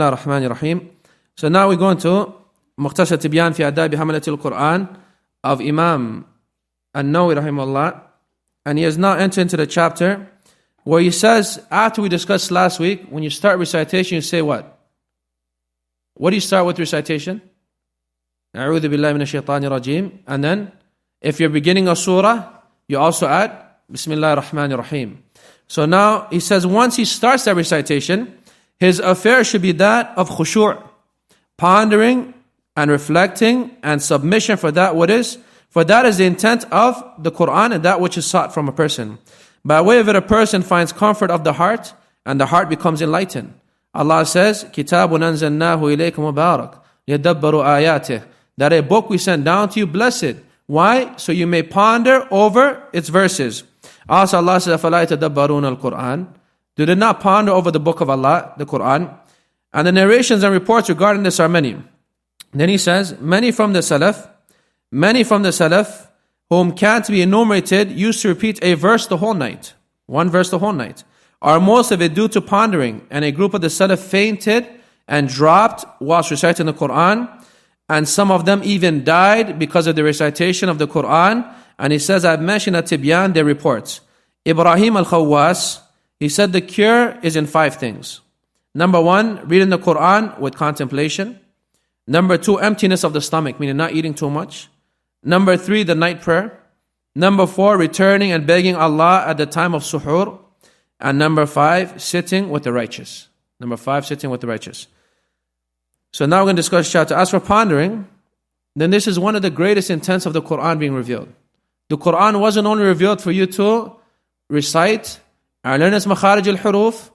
Ar-Rahman Ar-Rahim. So now we're going to Mukhtasar Tibyan fi Adabi Hamalatil Qur'an of Imam An-Nawawi rahimahullah. And he has now entered into the chapter where he says, after we discussed last week, when you start recitation, you say what? What do you start with recitation? A'udhu billahi minash shaitanir rajim. And then, if you're beginning a surah, you also add Bismillah ar-Rahman ar-Rahim. So now he says, once he starts that recitation, his affair should be that of khushu', pondering and reflecting and submission for that is the intent of the Qur'an and that which is sought from a person. By way of it, a person finds comfort of the heart and the heart becomes enlightened. Allah says, Kitabun anzalnahu ilaykum mubarak liyadabbaru ayatih. That a book we sent down to you, blessed. Why? So you may ponder over its verses. Also Allah says, أَفَلَا يَتَدَبَّرُونَ الْقُرْآنَ. Do they not ponder over the book of Allah, the Qur'an? And the narrations and reports regarding this are many. Then he says, many from the Salaf, whom can't be enumerated, used to repeat a verse the whole night. One verse the whole night. Or most of it due to pondering. And a group of the Salaf fainted and dropped whilst reciting the Qur'an. And some of them even died because of the recitation of the Qur'an. And he says, I've mentioned at Tibyan their reports. Ibrahim al-Khawwas, he said the cure is in 5 things. Number 1, reading the Qur'an with contemplation. Number 2, emptiness of the stomach, meaning not eating too much. Number 3, the night prayer. Number 4, returning and begging Allah at the time of suhoor. And number 5, sitting with the righteous. So now we're going to discuss chapter. As for pondering, then this is one of the greatest intents of the Qur'an being revealed. The Qur'an wasn't only revealed for you to recite and learn its makharij al-huruf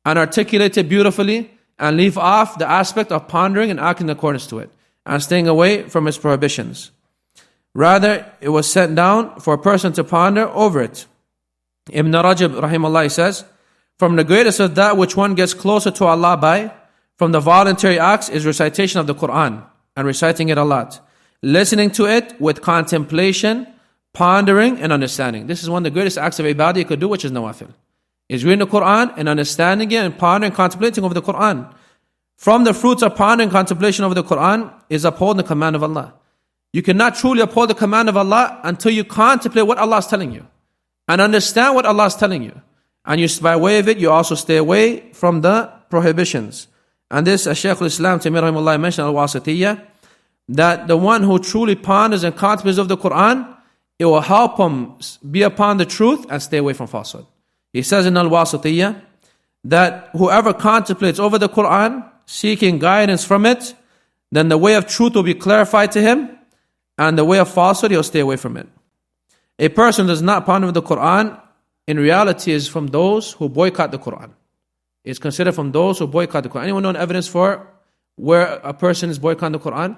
and articulate it beautifully and leave off the aspect of pondering and acting in accordance to it and staying away from its prohibitions. Rather, it was sent down for a person to ponder over it. Ibn Rajab rahimahullah says, from the greatest of that which one gets closer to Allah by, from the voluntary acts is recitation of the Qur'an and reciting it a lot. Listening to it with contemplation, pondering and understanding. This is one of the greatest acts of ibadah you could do, which is nawafil. Is reading the Qur'an and understanding it and pondering and contemplating over the Qur'an. From the fruits of pondering and contemplation over the Qur'an is upholding the command of Allah. You cannot truly uphold the command of Allah until you contemplate what Allah is telling you and understand what Allah is telling you. And you, by way of it, you also stay away from the prohibitions. And this, as Shaykh al-Islam Taymiyya rahimahullah mentioned al-Wasitiyya, that the one who truly ponders and contemplates over the Qur'an, it will help him be upon the truth and stay away from falsehood. He says in al-Wasitiyya that whoever contemplates over the Qur'an, seeking guidance from it, then the way of truth will be clarified to him, and the way of falsehood, he'll stay away from it. A person who does not ponder the Qur'an, in reality is from those who boycott the Qur'an. It's considered from those who boycott the Qur'an. Anyone know evidence for where a person is boycotting the Qur'an?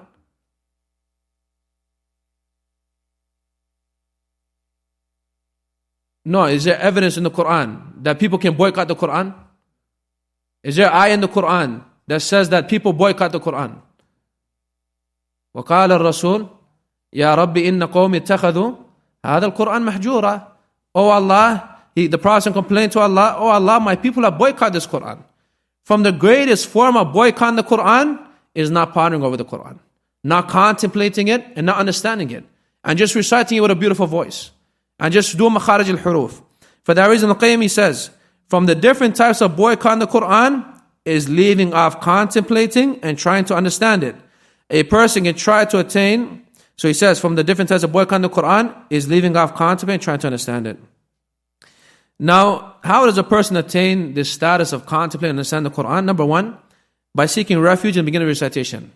No, is there evidence in the Qur'an that people can boycott the Qur'an? Is there an ayah in the Qur'an that says that people boycott the Qur'an? وَقَالَ الرَّسُولُ يَا رَبِّ إِنَّ قَوْمِ اتَّخَذُوا هَذَا الْقُرْآنَ مَحْجُورًا. Oh Allah, the Prophet complained to Allah, oh Allah, my people have boycotted this Qur'an. From the greatest form of boycotting the Qur'an is not pondering over the Qur'an, not contemplating it and not understanding it, and just reciting it with a beautiful voice, and just do makharij al-huruf. For that reason, Al-Qayyim, he says, from the different types of boycotting the Qur'an is leaving off contemplating and trying to understand it. A person can try to attain, so he says, from the different types of boycotting the Qur'an is leaving off contemplating and trying to understand it. Now, how does a person attain this status of contemplating and understand the Qur'an? Number 1, by seeking refuge in the beginning of recitation.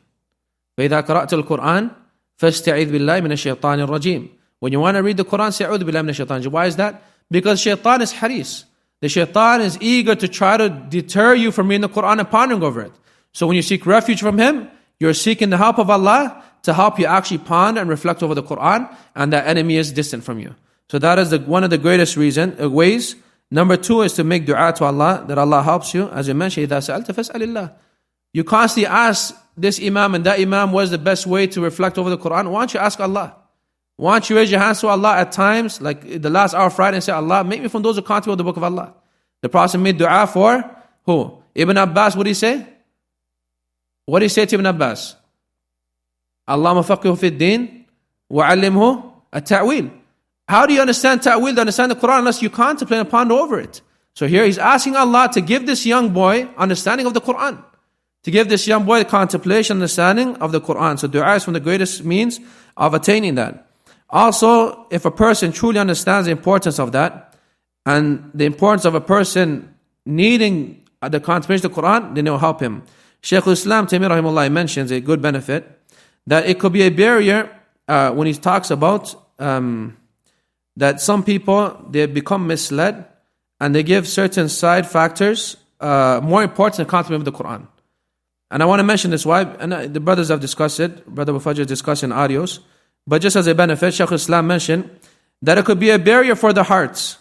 فَإِذَا قَرَأْتَ الْقُرْآنَ فَاسْتَعِذْ بِاللَّهِ مِنَ الشَّيْطَانِ الرَّجِيمِ. When you want to read the Qur'an, say أعوذ بالله من الشيطان. Why is that? Because shaitan is haris. The shaitan is eager to try to deter you from reading the Qur'an and pondering over it. So when you seek refuge from him, you're seeking the help of Allah to help you actually ponder and reflect over the Qur'an, and that enemy is distant from you. So that is one of the greatest ways. Number 2 is to make dua to Allah, that Allah helps you. As you mentioned, إِذَا سَأَلْتَ فَاسْأَلِ اللَّهِ. You constantly ask this imam and that imam what is the best way to reflect over the Qur'an. Why don't you ask Allah? Why don't you raise your hands to Allah at times, like the last hour of Friday, and say, Allah, make me from those who contemplate the book of Allah. The Prophet made dua for who? Ibn Abbas, what did he say? What did he say to Ibn Abbas? Allahumma faqihu fi din wa allimhu at-ta'wil. How do you understand ta'wil, to understand the Qur'an, unless you contemplate and ponder over it? So here he's asking Allah to give this young boy understanding of the Qur'an. To give this young boy contemplation, understanding of the Qur'an. So dua is from the greatest means of attaining that. Also, if a person truly understands the importance of that, and the importance of a person needing the contemplation of the Qur'an, then it will help him. Shaykh al-Islam Taymiyyah rahimahullah mentions a good benefit, that it could be a barrier when he talks about that some people, they become misled and they give certain side factors more important than contemplation of the Qur'an. And I want to mention this, why? And the brothers have discussed it, Brother Abu Fajr discussed in audios, but just as a benefit, Shaykh al-Islam mentioned that it could be a barrier for the hearts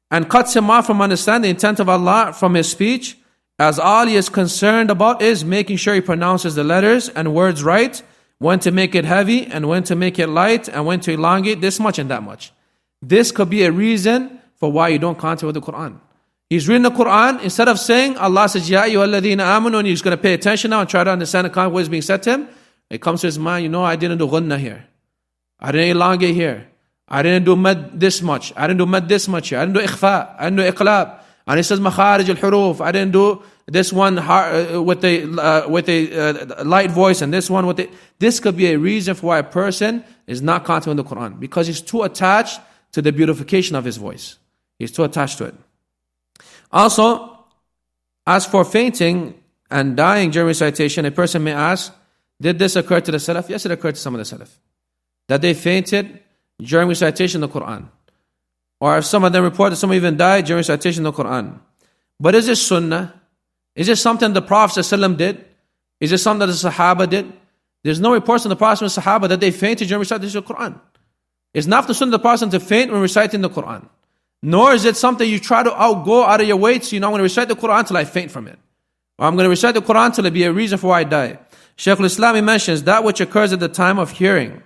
and cuts him off from understanding the intent of Allah from his speech, as all he is concerned about is making sure he pronounces the letters and words right, when to make it heavy and when to make it light and when to elongate this much and that much. This could be a reason for why you don't contemplate the Qur'an. He's reading the Qur'an, instead of saying, Allah says, Ya ayyuhalladhina amanu, and he's going to pay attention now and try to understand the content of what is being said to him. It comes to his mind, I didn't do ghunna here. I didn't elongate here. I didn't do mad this much. I didn't do mad this much here. I didn't do ikhfa. I didn't do iqlab. And he says makharij al-huruf. I didn't do this one with a light voice and this one with the... This could be a reason for why a person is not contemplating the Qur'an, because he's too attached to the beautification of his voice. He's too attached to it. Also, as for fainting and dying during recitation, a person may ask, did this occur to the Salaf? Yes, it occurred to some of the Salaf, that they fainted during recitation of the Qur'an. Or some of them report that some even died during recitation of the Qur'an. But is this sunnah? Is this something the Prophet ﷺ did? Is this something that the Sahaba did? There's no reports from the Prophet and the Sahaba that they fainted during recitation of the Qur'an. It's not the sunnah of the Prophet to faint when reciting the Qur'an. Nor is it something you try to go out of your way to, I'm going to recite the Qur'an till I faint from it. Or I'm going to recite the Qur'an till it be a reason for why I die. Shaykh al-Islam mentions that which occurs at the time of hearing.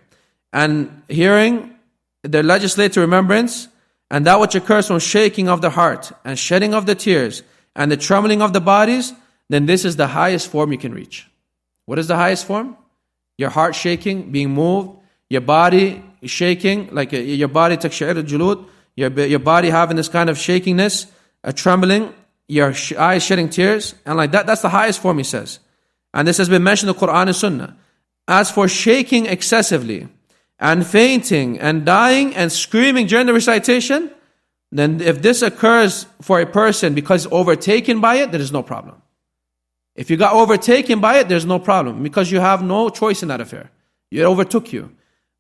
And hearing, the legislative remembrance, and that which occurs from shaking of the heart, and shedding of the tears, and the trembling of the bodies, then this is the highest form you can reach. What is the highest form? Your heart shaking, being moved, your body shaking, like your body taksha'ir al-julud, your body having this kind of shakiness, a trembling, your eyes shedding tears, and like that. That's the highest form, he says. And this has been mentioned in the Qur'an and Sunnah. As for shaking excessively, and fainting, and dying, and screaming during the recitation, then if this occurs for a person because overtaken by it, there is no problem. If you got overtaken by it, there's no problem, because you have no choice in that affair. It overtook you.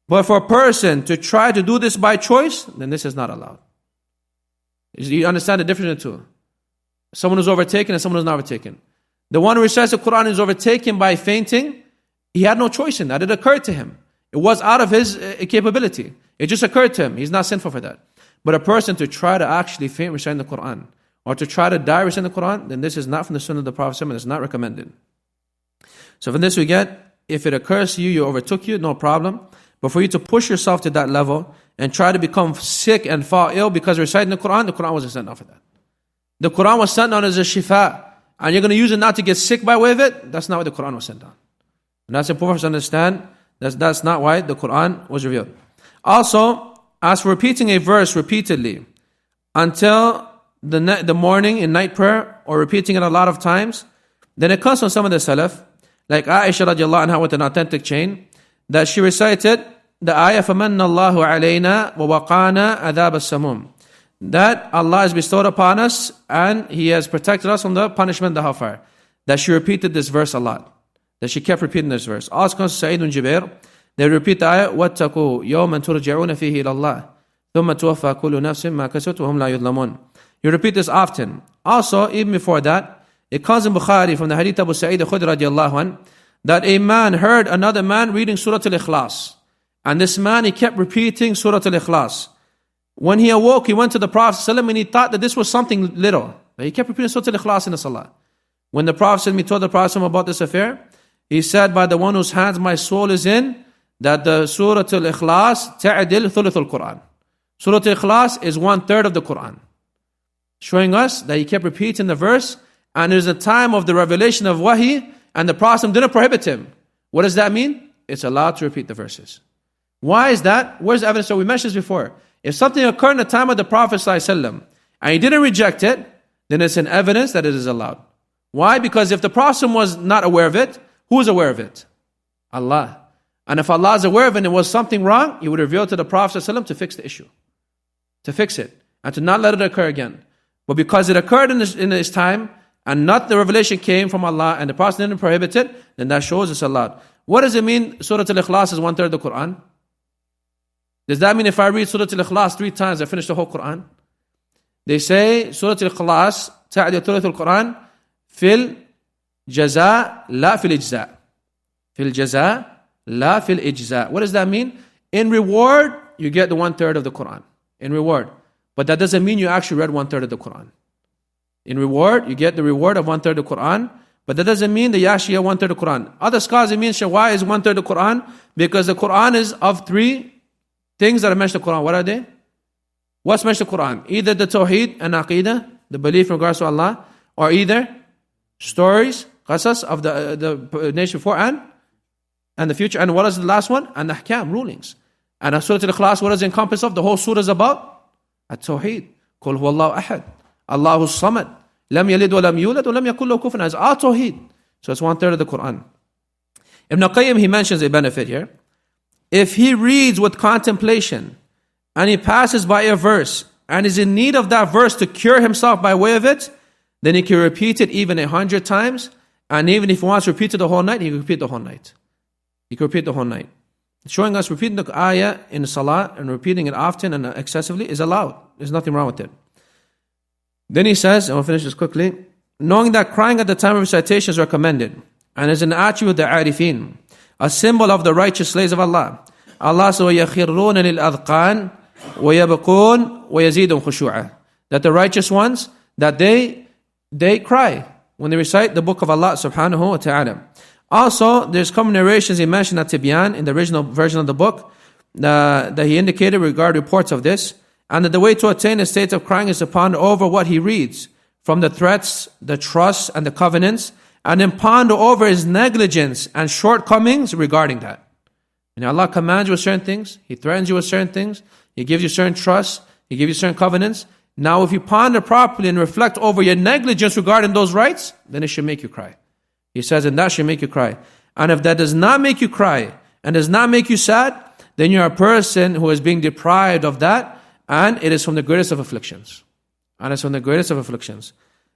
But for a person to try to do this by choice, then this is not allowed. You understand the difference in the two? Someone who's overtaken and someone who's not overtaken. The one who recites the Qur'an is overtaken by fainting. He had no choice in that. It occurred to him. It was out of his capability. It just occurred to him. He's not sinful for that. But a person to try to actually faint reciting the Qur'an, or to try to die reciting the Qur'an, then this is not from the Sunnah of the Prophet, and it's not recommended. So from this we get, if it occurs to you, you overtook you, no problem. But for you to push yourself to that level and try to become sick and fall ill because reciting the Qur'an wasn't sent down for that. The Qur'an was sent down as a shifa, and you're going to use it not to get sick by way of it. That's not why the Qur'an was sent down. And that's important to understand. That's not why the Qur'an was revealed. Also, as for repeating a verse repeatedly until the morning in night prayer, or repeating it a lot of times, then it comes from some of the Salaf, like Aisha radiallahu anha with an authentic chain, that she recited the ayah, فَمَنَّ اللَّهُ عَلَيْنَا وَوَقَانَا عَذَابَ السَّمُومِ, that Allah has bestowed upon us and He has protected us from the punishment of the hellfire. That she repeated this verse a lot. That she kept repeating this verse. Also comes to Sa'id bin Jubair, they repeat the ayah, وَاتَّقُوا يَوْمًا تُرْجَعُونَ فِيهِ إِلَى اللَّهِ ثُمَّ تُوَفَّى كُلُّ نَفْسٍ مَا كَسَبَتْ وَهُمْ لَا يُظْلَمُونَ. You repeat this often. Also, even before that, it comes in Bukhari from the hadith Abu Sa'id al-Khudri radiallahu anhu, that a man heard another man reading Surah Al-Ikhlas. And this man, he kept repeating Surah Al-Ikhlas. When he awoke, he went to the Prophet ﷺ and he thought that this was something little. He kept repeating Surah Al-Ikhlas in the Salah. When the Prophet ﷺ told the Prophet ﷺ about this affair, he said, by the one whose hands my soul is in, that the Surah Al-Ikhlas ta'adil thuluth al-Qur'an. Surah Al-Ikhlas is 1/3 of the Qur'an. Showing us that he kept repeating the verse, and it is a time of the revelation of wahi, and the Prophet didn't prohibit him. What does that mean? It's allowed to repeat the verses. Why is that? Where's the evidence? So we mentioned this before. If something occurred in the time of the Prophet ﷺ, and he didn't reject it, then it's an evidence that it is allowed. Why? Because if the Prophet was not aware of it, who is aware of it? Allah. And if Allah is aware of it and it was something wrong, He would reveal to the Prophet ﷺ to fix the issue. To fix it. And to not let it occur again. But because it occurred in this time, and not the revelation came from Allah, and the Prophet didn't prohibit it, then that shows it's allowed. What does it mean Surah Al-Ikhlas is 1/3 of the Qur'an? Does that mean if I read Surah Al-Ikhlas 3 times, I finish the whole Qur'an? They say Surah Al-Ikhlas تعدي ثلث القرآن في الجزاء لا في الإجزاء. في الجزاء لا في الإجزاء. What does that mean? In reward, you get the 1/3 of the Qur'an. In reward. But that doesn't mean you actually read 1/3 of the Qur'an. In reward, you get the reward of 1/3 of the Qur'an. But that doesn't mean that you actually get 1/3 of the Qur'an. Other scholars, it means why is 1/3 of the Qur'an? Because the Qur'an is of 3 things that are mentioned in the Qur'an. What are they? What's mentioned in the Qur'an? Either the Tawheed and Aqidah, the belief in regards to Allah, or either stories, qasas of the nation before and the future. And what is the last one? And ahkam, rulings. And Surah Al-Ikhlas, what does it encompass of? The whole surah is about At-Tawheed. Qul huwallahu ahad. Allahu samad. Lam yalid wa lam yulad wa lam yakul lahu kufuwan ahad. It's all Tawheed. So it's 1/3 of the Qur'an. Ibn Qayyim, he mentions a benefit here. If he reads with contemplation and he passes by a verse and is in need of that verse to cure himself by way of it, then he can repeat it even 100 times. And even if he wants to repeat it the whole night, he can repeat the whole night. He can repeat the whole night. Showing us repeating the ayah in salah and repeating it often and excessively is allowed. There's nothing wrong with it. Then he says, and we'll finish this quickly, knowing that crying at the time of recitation is recommended and is an attribute of the arifin, a symbol of the righteous slaves of Allah. Allah says, وَيَخِرُّونَ لِلْأَذْقَانِ وَيَبْقُونَ وَيَزِيدُهُمْ خُشُوعًا. That the righteous ones, that they cry when they recite the book of Allah subhanahu wa ta'ala. Also, there's common narrations he mentioned at Tibyan in the original version of the book that he indicated regarding reports of this, and that the way to attain a state of crying is to ponder over what he reads from the threats, the trusts, and the covenants, and then ponder over his negligence and shortcomings regarding that. And Allah commands you with certain things, He threatens you with certain things, He gives you certain trusts, He gives you certain covenants. Now, if you ponder properly and reflect over your negligence regarding those rights, then it should make you cry. He says, and that should make you cry. And if that does not make you cry and does not make you sad, then you're a person who is being deprived of that, and it is from the greatest of afflictions. And it's from the greatest of afflictions.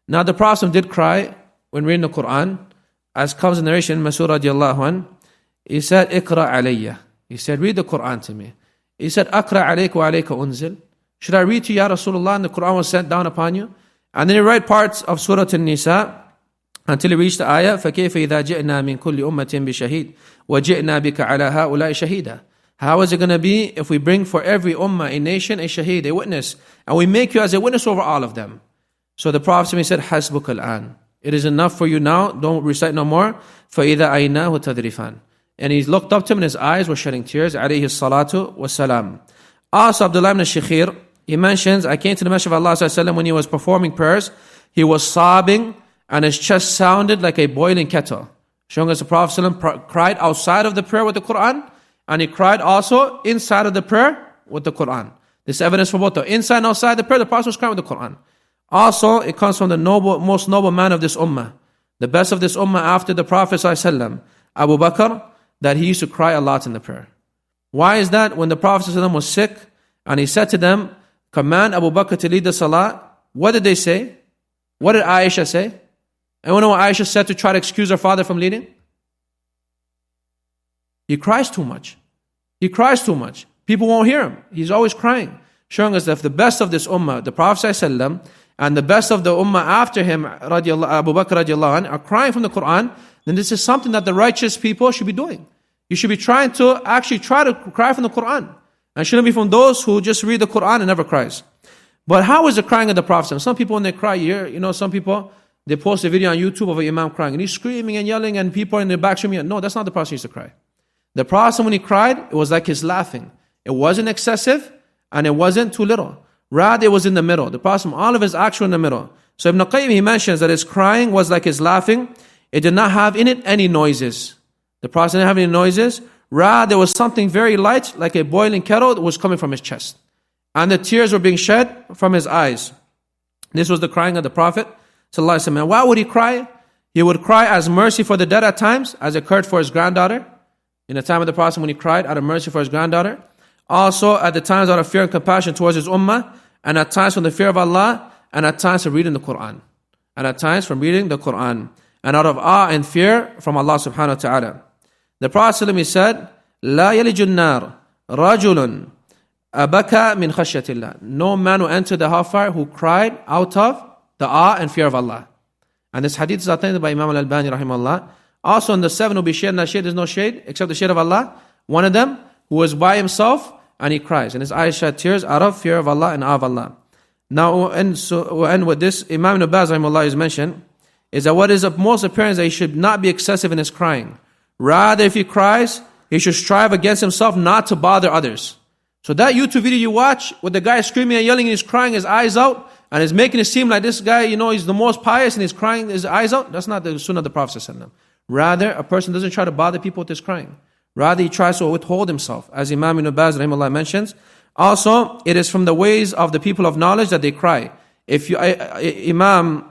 Now, the Prophet did cry when reading the Qur'an, as comes in narration in Mas'ud radiallahu anh. He said, Iqra alayya. He said, read the Qur'an to me. He said, Aqra alayka wa alayka unzil. Should I read to you, Ya Rasulullah, and the Qur'an was sent down upon you? And then he read parts of Surah An-Nisa until he reached the ayah, فَكَيْفَ إِذَا جِئْنَا مِنْ كُلِّ أُمَّةٍ بِشَهِيدٍ وَجِئْنَا بِكَ عَلَى هَؤُلَاءِ شَهِيدًا. How is it going to be if we bring for every ummah, a nation, a shaheed, a witness, and we make you as a witness over all of them? So the Prophet said, حَسْبُكَ الْآنِ. It is enough for you now, don't recite no more. فَإِذَا أَيْنَاهُ تَذْرِفًا. And he looked up to him and his eyes were shedding tears, alayhi salatu wassalam. Also, Abdullah ibn Shikhir, he mentions, I came to the Messenger of Allah sallallahu alaihi wasallam when he was performing prayers, he was sobbing and his chest sounded like a boiling kettle. Showing us the Prophet sallallahu alaihi wasallam cried outside of the prayer with the Qur'an, and he cried also inside of the prayer with the Qur'an. This evidence for both the inside and outside the prayer, the Prophet was crying with the Qur'an. Also, it comes from the most noble man of this ummah, the best of this ummah after the Prophet sallallahu alaihi wasallam, Abu Bakr, that he used to cry a lot in the prayer. Why is that? When the Prophet sallallahu alaihi wasallam was sick, and he said to them, command Abu Bakr to lead the salah, what did they say? What did Aisha say? And you know what Aisha said to try to excuse her father from leading? He cries too much. He cries too much. People won't hear him. He's always crying. Showing us that if the best of this ummah, the Prophet ﷺ, and the best of the ummah after him, Abu Bakr radiallahu anh, are crying from the Qur'an, then this is something that the righteous people should be doing. You should be trying to actually try to cry from the Qur'an. And shouldn't be from those who just read the Qur'an and never cries. But how is the crying of the Prophet? Some people when they cry, some people, they post a video on YouTube of an imam crying, and he's screaming and yelling, and people are in the back screaming. No, that's not the Prophet who used to cry. The Prophet, when he cried, it was like his laughing. It wasn't excessive, and it wasn't too little. Rather, it was in the middle. The Prophet, all of his acts were in the middle. So Ibn Qayyim, he mentions that his crying was like his laughing. it did not have in it any noises. The Prophet didn't have any noises. Rather, there was something very light, like a boiling kettle, that was coming from his chest. And the tears were being shed from his eyes. This was the crying of the Prophet ﷺ. And why would he cry? He would cry as mercy for the dead at times, as occurred for his granddaughter. In the time of the Prophet, when he cried out of mercy for his granddaughter. Also, at the times out of fear and compassion towards his ummah, and at times from the fear of Allah, and at times from reading the Qur'an. And at times from reading the Qur'an. And out of awe and fear from Allah subhanahu wa ta'ala. The Prophet ﷺ said, لا يلج النار رجل أبكى من خشية الله. No man will enter the hellfire who cried out of the awe and fear of Allah. And this hadith is authentic by Imam Al-Albani rahimahullah. Also in the 7 will be shade, not shade, there's no shade except the shade of Allah. One of them who was by himself and he cries. And his eyes shed tears out of fear of Allah and awe of Allah. Now we'll end with this. Imam Ibn Baz rahimahullah is mentioned, is that what is of most appearance that he should not be excessive in his crying. Rather, if he cries, he should strive against himself not to bother others. So that YouTube video you watch, with the guy screaming and yelling and he's crying his eyes out, and he's making it seem like this guy, he's the most pious and he's crying his eyes out, that's not the sunnah of the Prophet ﷺ. Rather, a person doesn't try to bother people with his crying. Rather, he tries to withhold himself, as Imam Ibn Baz rahimahullah mentions. Also, it is from the ways of the people of knowledge that they cry. They mentioned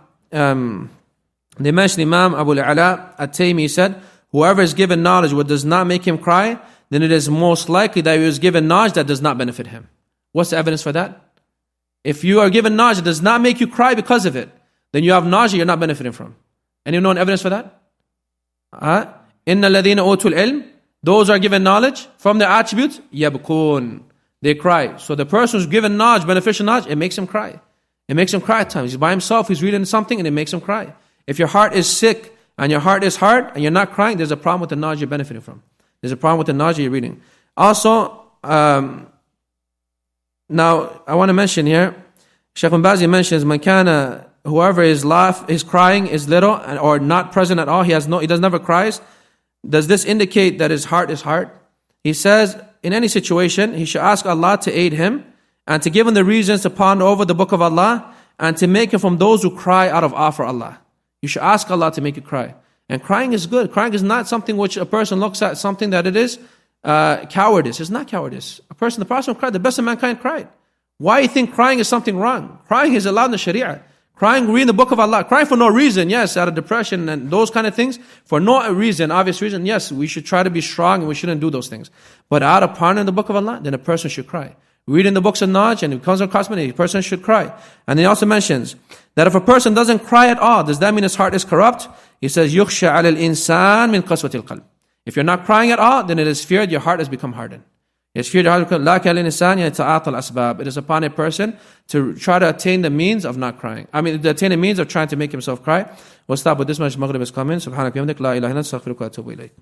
Imam Abu al-Ala at-Taymi said, whoever is given knowledge what does not make him cry, then it is most likely that he was given knowledge that does not benefit him. What's the evidence for that? If you are given knowledge that does not make you cry because of it, then you have knowledge that you're not benefiting from. Anyone know evidence for that? إِنَّ الَّذِينَ أُوتُوا الْعِلْمِ, those who are given knowledge, from their attributes, يَبْكُونَ, they cry. So the person who's given knowledge, beneficial knowledge, it makes him cry. It makes him cry at times. He's by himself, he's reading something and it makes him cry. If your heart is sick and your heart is hard and you're not crying, there's a problem with the knowledge you're benefiting from. There's a problem with the knowledge you're reading. Also, now I want to mention here, Shaykh Ibn Baz mentions, whoever his crying is little or not present at all, he does never cries. Does this indicate that his heart is hard? He says, in any situation, he should ask Allah to aid him and to give him the reasons to ponder over the book of Allah and to make him from those who cry out of awe for Allah. You should ask Allah to make you cry. And crying is good. Crying is not something which a person looks at something that it is cowardice. It's not cowardice. The Prophet cried, the best of mankind cried. Why do you think crying is something wrong? Crying is allowed in the Sharia. Crying, reading the book of Allah. Crying for no reason, yes, out of depression and those kind of things. For no reason, obvious reason, yes, we should try to be strong and we shouldn't do those things. But out of pondering the book of Allah, then a person should cry. Reading the books of knowledge and it comes across me, a person should cry. And he also mentions that if a person doesn't cry at all, does that mean his heart is corrupt? He says, يُخْشَى عَلَى الْإِنسَانِ مِنْ قَسْوَةِ الْقَلْبِ. If you're not crying at all, then it is feared your heart has become hardened. It is feared your heart has become it is upon a person to try to attain the means of not crying. To attain the means of trying to make himself cry. We'll stop with this much. Maghrib is coming. Subhanaka wa bihamdik, la ilaha illa anta, astaghfiruka wa atubu ilayk.